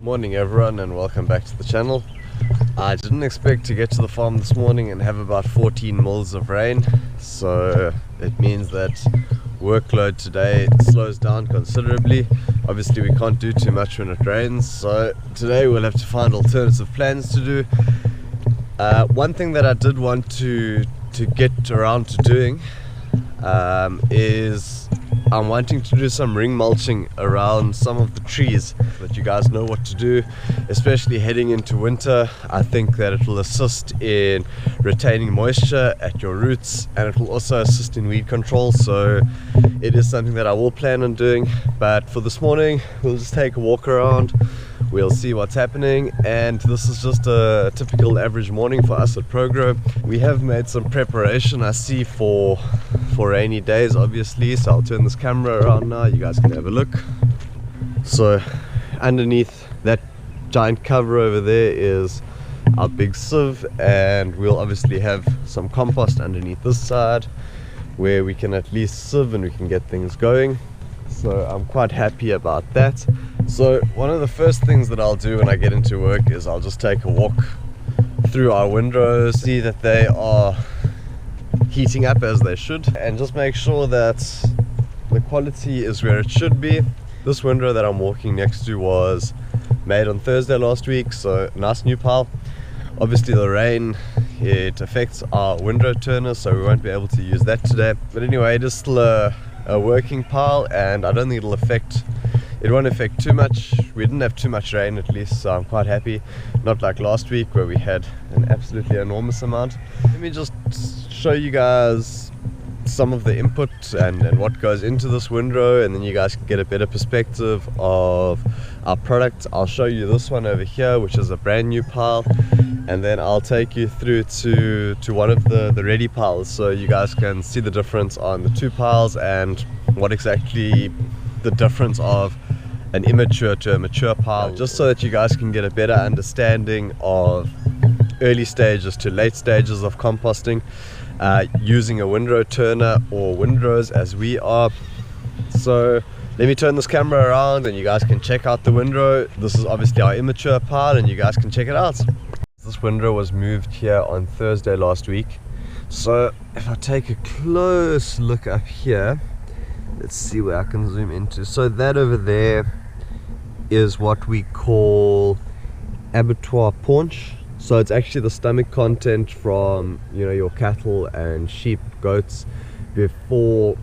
Morning everyone, and welcome back to the channel. I didn't expect to get to the farm this morning and have about 14 mils of rain, so it means that workload today slows down considerably. Obviously we can't do too much when it rains, so today we'll have to find alternative plans to do. One thing that I did want to get around to doing is I'm wanting to do some ring mulching around some of the trees, that you guys know what to do, especially heading into winter. I think that it will assist in retaining moisture at your roots, and it will also assist in weed control, so it is something that I will plan on doing. But for this morning we'll just take a walk around, we'll see what's happening, and this is just a typical average morning for us at Pro-Gro. We have made some preparation, I see, for rainy days obviously, so I'll turn this camera around now, you guys can have a look. So underneath that giant cover over there is our big sieve, and we'll obviously have some compost underneath this side where we can at least sieve and we can get things going. So I'm quite happy about that. So one of the first things that I'll do when I get into work is I'll just take a walk through our windrows, see that they are heating up as they should, and just make sure that the quality is where it should be. This windrow that I'm walking next to was made on Thursday last week, so nice new pile. Obviously the rain, it affects our windrow turner, so we won't be able to use that today. But anyway, it is still a working pile, and I don't think it won't affect too much. We didn't have too much rain at least, so I'm quite happy. Not like last week where we had an absolutely enormous amount. Let me just show you guys some of the input and what goes into this windrow, and then you guys can get a better perspective of our product. I'll show you this one over here, which is a brand new pile, and then I'll take you through to one of the ready piles, so you guys can see the difference on the two piles and what exactly the difference of an immature to a mature pile, just so that you guys can get a better understanding of early stages to late stages of composting using a windrow turner or windrows as we are. So let me turn this camera around and you guys can check out the windrow. This is obviously our immature pile and you guys can check it out. This windrow was moved here on Thursday last week, so if I take a close look up here, let's see where I can zoom into. So that over there is what we call abattoir paunch. So it's actually the stomach content from, you know, your cattle and sheep, goats, before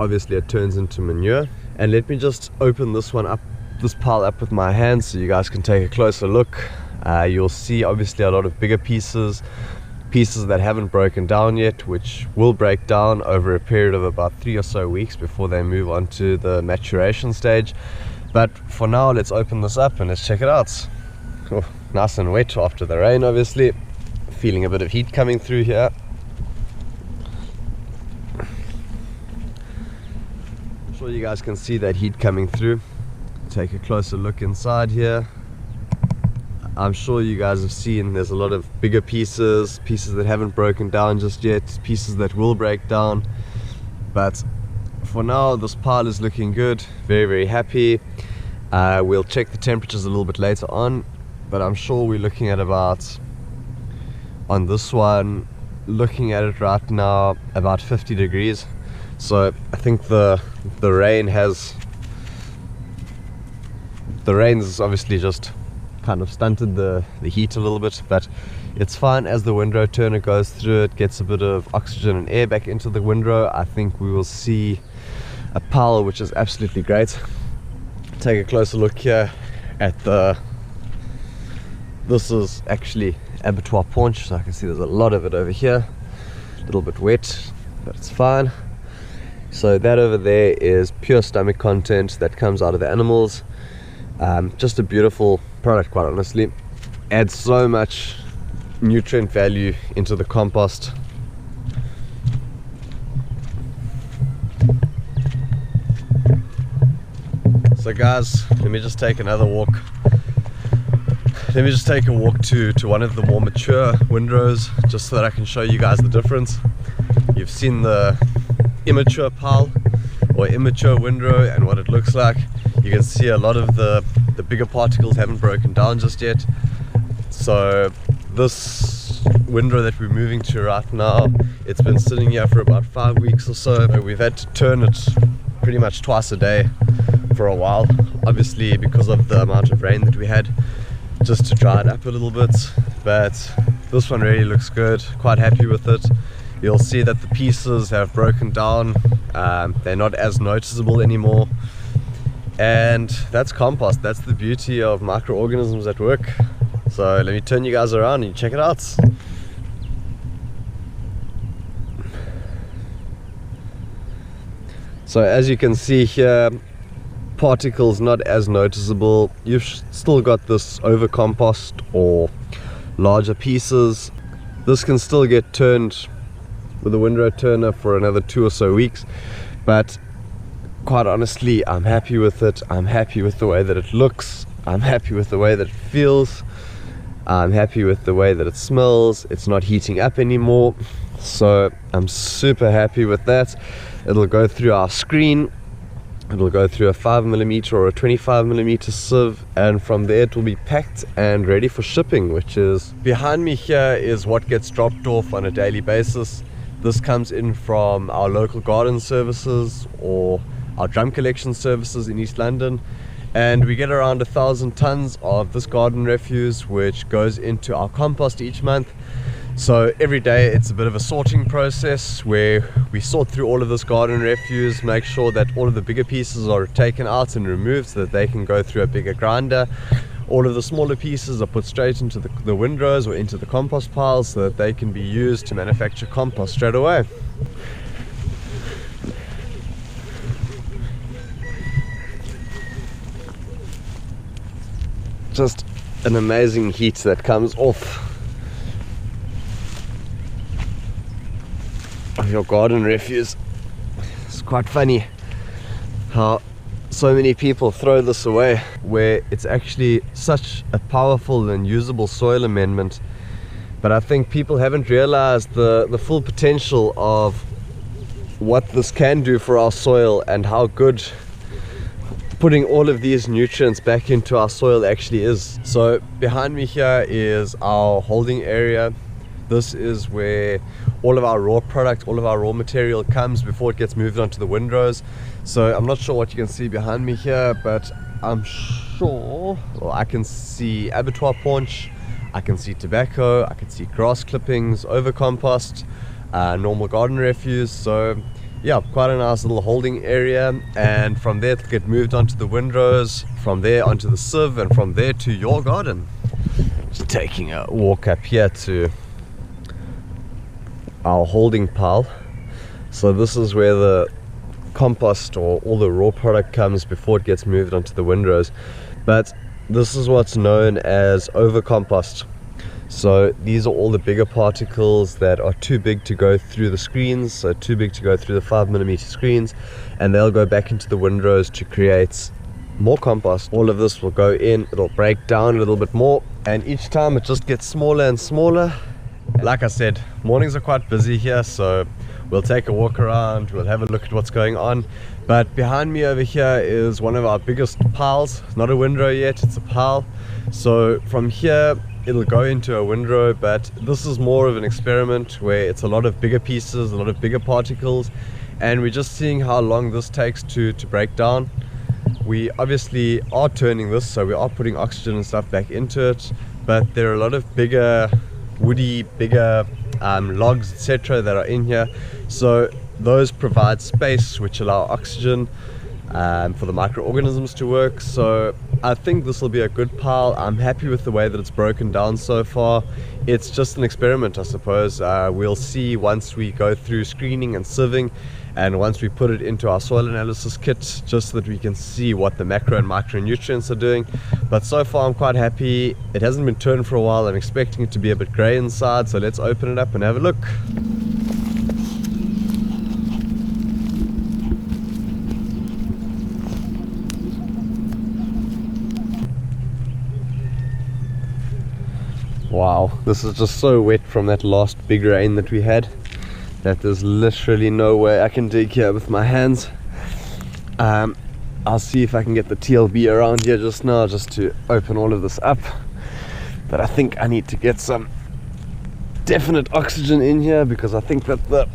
obviously it turns into manure. And let me just open this one up, this pile up with my hands, so you guys can take a closer look. You'll see obviously a lot of bigger pieces that haven't broken down yet, which will break down over a period of about 3 or so weeks before they move on to the maturation stage. But for now, let's open this up and let's check it out. Oh, nice and wet after the rain, obviously. Feeling a bit of heat coming through here. I'm sure you guys can see that heat coming through. Take a closer look inside here. I'm sure you guys have seen there's a lot of bigger pieces that haven't broken down just yet, pieces that will break down. But for now, this pile is looking good. Very, very happy. We'll check the temperatures a little bit later on, but I'm sure we're looking at about, on this one, looking at it right now, about 50 degrees. So I think the rain's obviously just kind of stunted the heat a little bit, but it's fine. As the windrow turner goes through, it gets a bit of oxygen and air back into the windrow. I think we will see a pile which is absolutely great. Take a closer look here at this is actually abattoir paunch, so I can see there's a lot of it over here, a little bit wet, but it's fine. So that over there is pure stomach content that comes out of the animals. Just a beautiful product, quite honestly. Adds so much nutrient value into the compost. So guys, let me just take another walk. Let me just take a walk to one of the more mature windrows, just so that I can show you guys the difference. You've seen the immature pile or immature windrow and what it looks like. You can see a lot of the the bigger particles haven't broken down just yet. So this windrow that we're moving to right now, it's been sitting here for about 5 weeks or so. We've had to turn it pretty much twice a day for a while, obviously because of the amount of rain that we had, just to dry it up a little bit. But this one really looks good, quite happy with it. You'll see that the pieces have broken down, they're not as noticeable anymore. And that's compost. That's the beauty of microorganisms at work. So let me turn you guys around and you check it out. So as you can see here, particles not as noticeable. You've still got this over compost or larger pieces. This can still get turned with a windrow turner for another 2 or so weeks, but quite honestly, I'm happy with it. I'm happy with the way that it looks. I'm happy with the way that it feels. I'm happy with the way that it smells. It's not heating up anymore, so I'm super happy with that. It'll go through our screen. It'll go through a 5mm or a 25mm sieve, and from there it will be packed and ready for shipping, which is behind me here is what gets dropped off on a daily basis. This comes in from our local garden services or our drum collection services in East London, and we get around 1,000 tons of this garden refuse, which goes into our compost each month. So every day it's a bit of a sorting process where we sort through all of this garden refuse, make sure that all of the bigger pieces are taken out and removed so that they can go through a bigger grinder. All of the smaller pieces are put straight into the windrows or into the compost piles so that they can be used to manufacture compost straight away. Just an amazing heat that comes off of your garden refuse. It's quite funny how so many people throw this away, where it's actually such a powerful and usable soil amendment. But I think people haven't realized the full potential of what this can do for our soil and how good putting all of these nutrients back into our soil actually is. So behind me here is our holding area. This is where all of our raw product, all of our raw material comes before it gets moved onto the windrows. So I'm not sure what you can see behind me here, but I'm sure, well, I can see abattoir paunch, I can see tobacco, I can see grass clippings, over compost, normal garden refuse. So yeah, quite a nice little holding area, and from there it'll get moved onto the windrows, from there onto the sieve, and from there to your garden. Just taking a walk up here to our holding pile. So this is where the compost or all the raw product comes before it gets moved onto the windrows. But this is what's known as over compost. So these are all the bigger particles that are too big to go through the screens, so too big to go through the 5mm screens, and they'll go back into the windrows to create more compost. All of this will go in, it'll break down a little bit more, and each time it just gets smaller and smaller. Like I said, mornings are quite busy here, so we'll take a walk around, we'll have a look at what's going on. But behind me over here is one of our biggest piles. Not a windrow yet, it's a pile. So from here it'll go into a windrow, but this is more of an experiment where it's a lot of bigger pieces, a lot of bigger particles, and we're just seeing how long this takes to break down. We obviously are turning this, so we are putting oxygen and stuff back into it, but there are a lot of bigger woody, bigger logs, etc. that are in here, so those provide space which allow oxygen for the microorganisms to work. So I think this will be a good pile. I'm happy with the way that it's broken down so far. It's just an experiment, I suppose. We'll see once we go through screening and sieving, and once we put it into our soil analysis kit, just so that we can see what the macro and micronutrients are doing. But so far I'm quite happy. It hasn't been turned for a while. I'm expecting it to be a bit grey inside, so let's open it up and have a look. Wow, this is just so wet from that last big rain that we had that there's literally no way I can dig here with my hands. I'll see if I can get the TLB around here just now, just to open all of this up. But I think I need to get some definite oxygen in here, because I think that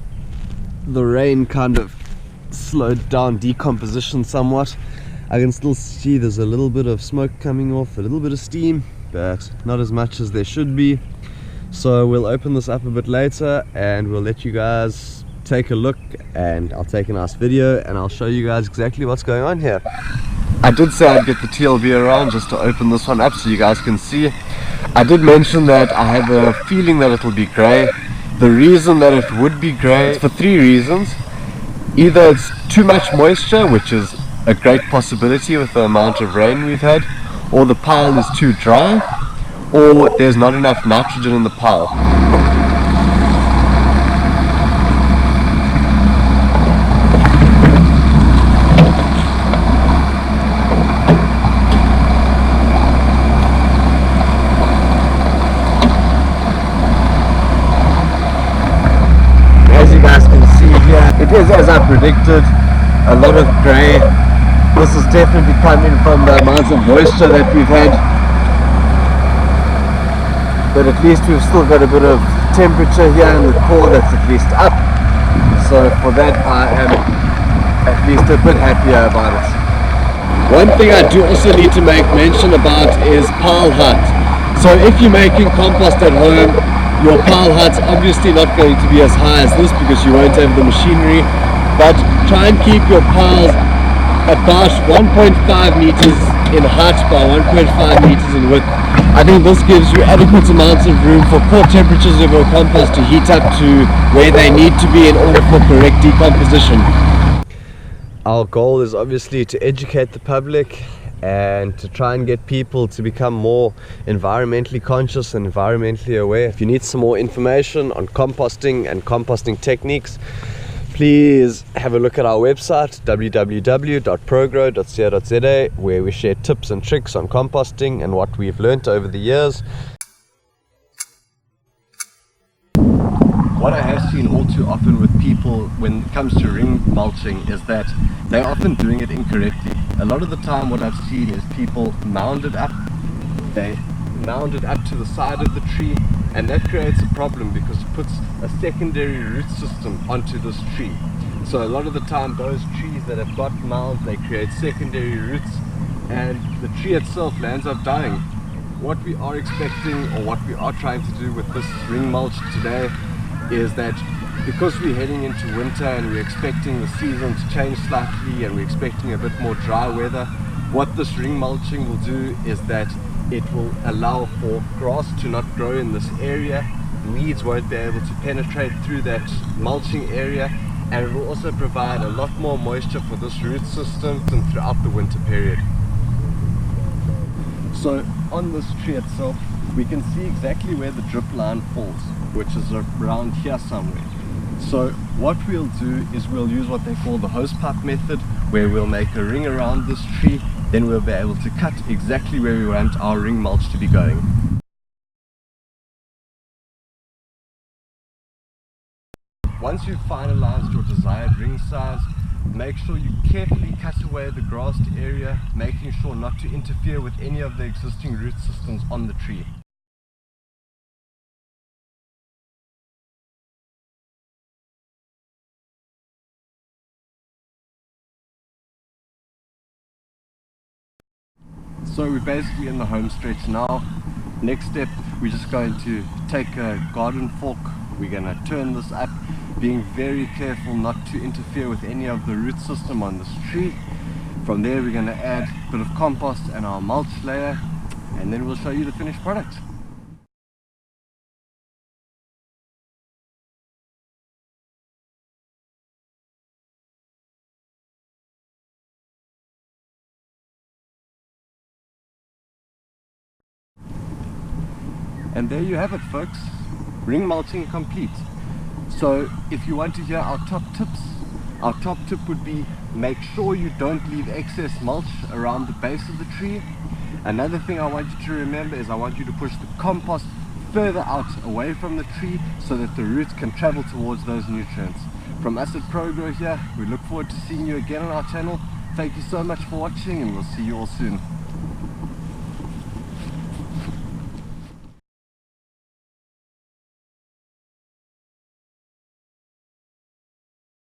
the rain kind of slowed down decomposition somewhat. I can still see there's a little bit of smoke coming off, a little bit of steam, but not as much as there should be. So we'll open this up a bit later and we'll let you guys take a look, and I'll take a nice video and I'll show you guys exactly what's going on here. I did say I'd get the TLB around just to open this one up so you guys can see. I did mention that I have a feeling that it'll be grey. The reason that it would be grey is for three reasons. Either it's too much moisture, which is a great possibility with the amount of rain we've had, or the pile is too dry, or there's not enough nitrogen in the pile. As you guys can see here, it is as I predicted, a lot of grey. This is definitely coming from the amount of moisture that we've had, but at least we've still got a bit of temperature here in the core that's at least up, so for that I am at least a bit happier about it. One thing I do also need to make mention about is pile height. So if you're making compost at home, your pile height's obviously not going to be as high as this because you won't have the machinery, but try and keep your piles about 1.5 meters in height by 1.5 meters in width. I think this gives you adequate amounts of room for core temperatures of your compost to heat up to where they need to be in order for correct decomposition. Our goal is obviously to educate the public and to try and get people to become more environmentally conscious and environmentally aware. If you need some more information on composting and composting techniques, please have a look at our website www.pro-gro.co.za, where we share tips and tricks on composting and what we've learned over the years. What I have seen all too often with people when it comes to ring mulching is that they're often doing it incorrectly. A lot of the time what I've seen is people mound it up. They mound it up to the side of the tree, and that creates a problem because it puts a secondary root system onto this tree. So a lot of the time those trees that have got mounds, they create secondary roots and the tree itself lands up dying. What we are expecting, or what we are trying to do with this ring mulch today, is that because we're heading into winter and we're expecting the season to change slightly and we're expecting a bit more dry weather, what this ring mulching will do is that it will allow for grass to not grow in this area. Weeds won't be able to penetrate through that mulching area, and it will also provide a lot more moisture for this root system throughout the winter period. So on this tree itself, we can see exactly where the drip line falls, which is around here somewhere. So what we'll do is we'll use what they call the hose pipe method, where we'll make a ring around this tree, then we'll be able to cut exactly where we want our ring mulch to be going. Once you've finalized your desired ring size, make sure you carefully cut away the grassed area, making sure not to interfere with any of the existing root systems on the tree. So we're basically in the home stretch now. Next step, we're just going to take a garden fork. We're going to turn this up, being very careful not to interfere with any of the root system on this tree. From there we're going to add a bit of compost and our mulch layer, and then we'll show you the finished product. And there you have it, folks. Ring mulching complete. So if you want to hear our top tips, our top tip would be make sure you don't leave excess mulch around the base of the tree. Another thing I want you to remember is I want you to push the compost further out away from the tree so that the roots can travel towards those nutrients. From us at Pro-Gro here, we look forward to seeing you again on our channel. Thank you so much for watching, and we'll see you all soon.